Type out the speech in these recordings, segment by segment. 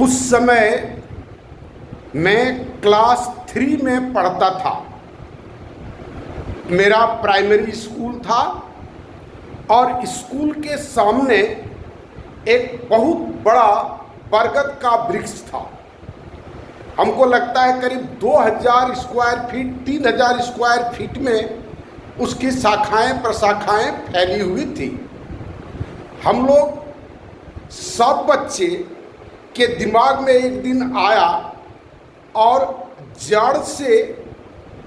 उस समय मैं क्लास 3 में पढ़ता था। मेरा प्राइमरी स्कूल था और स्कूल के सामने एक बहुत बड़ा बरगद का वृक्ष था। हमको लगता है करीब 2000 स्क्वायर फीट 3000 स्क्वायर फीट में उसकी शाखाएं प्रशाखाएं फैली हुई थी। हम लोग सब बच्चे के दिमाग में एक दिन आया और जड़ से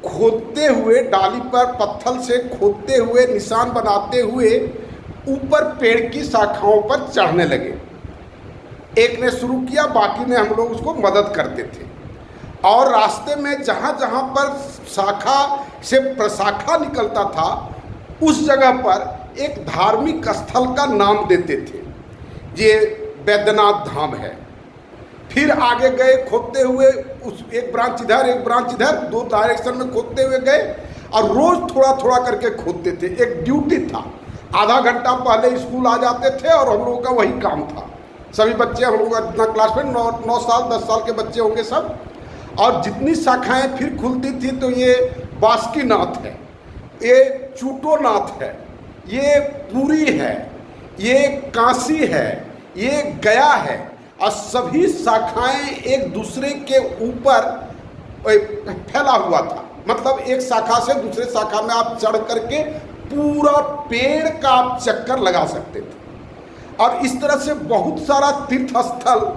खोदते हुए, डाली पर पत्थर से खोदते हुए, निशान बनाते हुए ऊपर पेड़ की शाखाओं पर चढ़ने लगे। एक ने शुरू किया, बाकी ने हम लोग उसको मदद करते थे और रास्ते में जहाँ जहाँ पर शाखा से प्रशाखा निकलता था उस जगह पर एक धार्मिक स्थल का नाम देते थे। ये बैद्यनाथ धाम है। फिर आगे गए खोदते हुए, उस एक ब्रांच इधर एक ब्रांच इधर, 2 डायरेक्शन में खोदते हुए गए और रोज थोड़ा थोड़ा करके खोदते थे। एक ड्यूटी था, आधा घंटा पहले स्कूल आ जाते थे और हम लोगों का वही काम था। सभी बच्चे, हम लोगों का जितना क्लास में 9 साल 10 साल के बच्चे होंगे सब, और जितनी शाखाएं फिर खुलती थी तो ये बासुकीनाथ है, ये चूटोनाथ है, ये पुरी है, ये काशी है, ये गया है, और सभी शाखाएं एक दूसरे के ऊपर फैला हुआ था। मतलब एक शाखा से दूसरे शाखा में आप चढ़ करके पूरा पेड़ का आप चक्कर लगा सकते थे। और इस तरह से बहुत सारा तीर्थ स्थल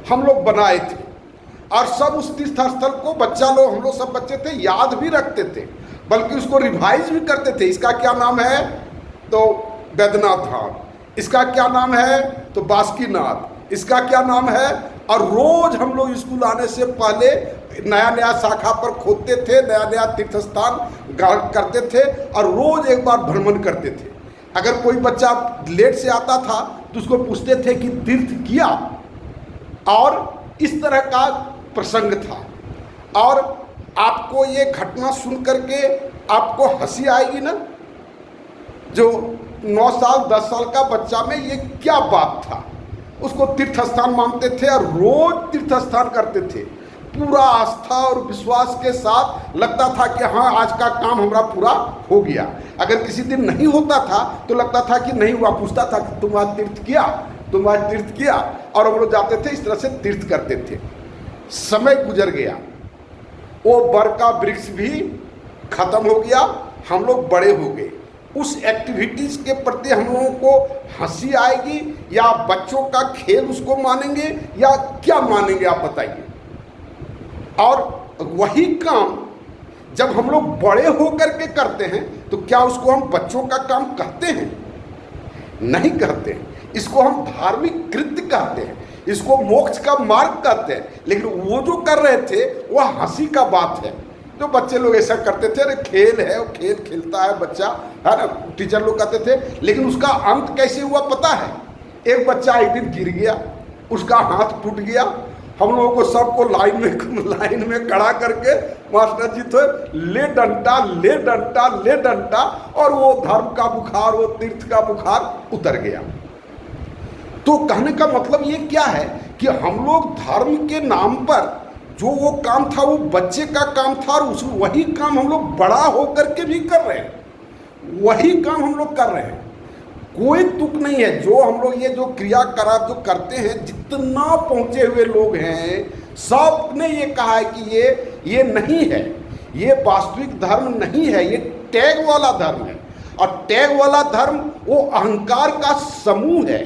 हम लोग बनाए थे और सब उस तीर्थ स्थल को बच्चा लोग, हम लोग सब बच्चे थे, याद भी रखते थे, बल्कि उसको रिवाइज भी करते थे। इसका क्या नाम है तो बैद्यनाथ धाम, इसका क्या नाम है तो बासुकीनाथ, इसका क्या नाम है। और रोज हम लोग स्कूल आने से पहले नया नया शाखा पर खोदते थे, नया नया तीर्थ स्थान करते थे और रोज एक बार भ्रमण करते थे। अगर कोई बच्चा लेट से आता था तो उसको पूछते थे कि तीर्थ किया, और इस तरह का प्रसंग था। और आपको ये घटना सुन करके आपको हंसी आएगी ना, जो 9 साल 10 साल का बच्चा में ये क्या बात था। उसको तीर्थ स्थान मानते थे और रोज तीर्थ स्थान करते थे, पूरा आस्था और विश्वास के साथ। लगता था कि हाँ, आज का काम हमारा पूरा हो गया। अगर किसी दिन नहीं होता था तो लगता था कि नहीं हुआ। पूछता था कि तुम आज तीर्थ किया, तुम आज तीर्थ किया, और हम लोग जाते थे, इस तरह से तीर्थ करते थे। समय गुजर गया, वो बर का वृक्ष भी खत्म हो गया, हम लोग बड़े हो गए। उस एक्टिविटीज़ के प्रति हम लोगों को हंसी आएगी या बच्चों का खेल उसको मानेंगे या क्या मानेंगे, आप बताइए। और वही काम जब हम लोग बड़े होकर के करते हैं तो क्या उसको हम बच्चों का काम कहते हैं? नहीं कहते हैं। इसको हम धार्मिक कृत्य कहते हैं, इसको मोक्ष का मार्ग कहते हैं। लेकिन वो जो कर रहे थे वह हंसी का बात है। जो बच्चे लोग ऐसा करते थे, अरे खेल है, वो खेल खेलता है बच्चा, है ना, टीचर लोग कहते थे। लेकिन उसका अंत कैसे हुआ पता है? एक बच्चा एक दिन गिर गया, उसका हाथ टूट गया। हम लोगों को सबको लाइन में खड़ा करके मास्टर जी थे, ले डंटा ले डंटा ले डंटा, और वो धर्म का बुखार, वो तीर्थ का बुखार उतर गया। तो कहने का मतलब ये क्या है कि हम लोग धर्म के नाम पर जो वो काम था वो बच्चे का काम था, और वही काम हम लोग बड़ा होकर के भी कर रहे हैं, वही काम हम लोग कर रहे हैं। कोई तुक नहीं है। जो हम लोग ये जो क्रियाकलाप जो करते हैं, जितना पहुंचे हुए लोग हैं सब ने ये कहा है कि ये नहीं है, ये वास्तविक धर्म नहीं है, ये टैग वाला धर्म है। और टैग वाला धर्म वो अहंकार का समूह है।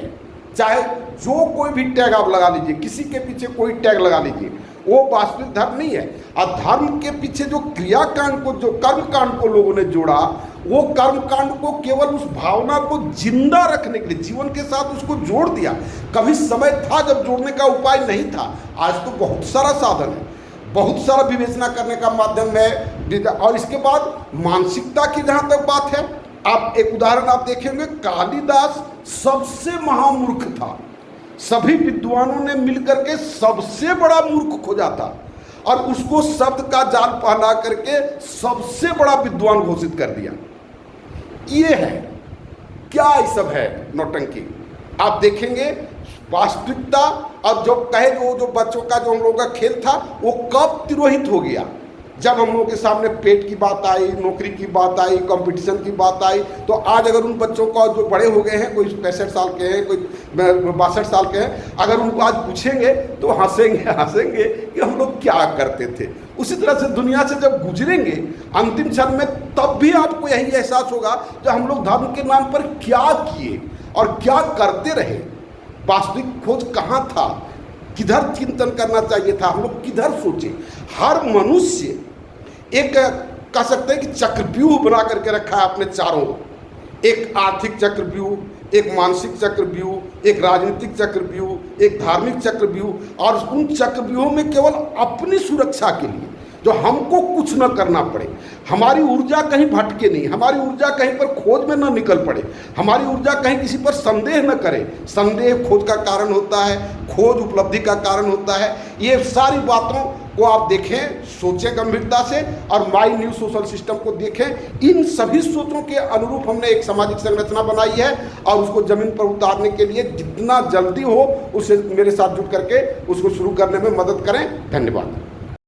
चाहे जो कोई भी टैग आप लगा लीजिए, किसी के पीछे कोई टैग लगा लीजिए, वो वास्तविक धर्म नहीं है। और धर्म के पीछे जो क्रियाकांड को, जो कर्मकांड को लोगों ने जोड़ा, वो कर्मकांड को केवल उस भावना को जिंदा रखने के लिए जीवन के साथ उसको जोड़ दिया। कभी समय था जब जोड़ने का उपाय नहीं था। आज तो बहुत सारा साधन है, बहुत सारा विवेचना करने का माध्यम है। और इसके बाद मानसिकता की जहाँ तक बात है, आप एक उदाहरण आप देखेंगे, कालिदास सबसे महामूर्ख था। सभी विद्वानों ने मिलकर के सबसे बड़ा मूर्ख खोजा था और उसको शब्द का जाल पहना करके सबसे बड़ा विद्वान घोषित कर दिया। ये है क्या, ये सब है नौटंकी। आप देखेंगे वास्तविकता और जो कहे जो बच्चों का जो हम लोगों का खेल था वो कब तिरोहित हो गया, जब हम लोगों के सामने पेट की बात आई, नौकरी की बात आई, कंपटीशन की बात आई। तो आज अगर उन बच्चों का जो बड़े हो गए हैं, कोई 65 साल के हैं, कोई 62 साल के हैं, अगर उनको आज पूछेंगे तो हंसेंगे कि हम लोग क्या करते थे। उसी तरह से दुनिया से जब गुजरेंगे अंतिम क्षण में, तब भी आपको यही एहसास होगा कि हम लोग धर्म के नाम पर क्या किए और क्या करते रहे। वास्तविक खोज कहाँ था, किधर चिंतन करना चाहिए था, हम लोग किधर सोचे। हर मनुष्य एक कह सकते हैं कि चक्रव्यूह बना करके रखा है अपने चारों ओर। एक आर्थिक चक्रव्यूह, एक मानसिक चक्रव्यूह, एक राजनीतिक चक्रव्यूह, एक धार्मिक चक्रव्यूह, और उन चक्रव्यूहों में केवल अपनी सुरक्षा के लिए, जो हमको कुछ न करना पड़े, हमारी ऊर्जा कहीं भटके नहीं, हमारी ऊर्जा कहीं पर खोज में न निकल पड़े, हमारी ऊर्जा कहीं किसी पर संदेह न करे। संदेह खोज का कारण होता है, खोज उपलब्धि का कारण होता है। ये सारी बातों को आप देखें, सोचें गंभीरता से, और माई न्यू सोशल सिस्टम को देखें। इन सभी सोचों के अनुरूप हमने एक सामाजिक संरचना बनाई है, और उसको जमीन पर उतारने के लिए जितना जल्दी हो उसे मेरे साथ जुट करके उसको शुरू करने में मदद करें। धन्यवाद।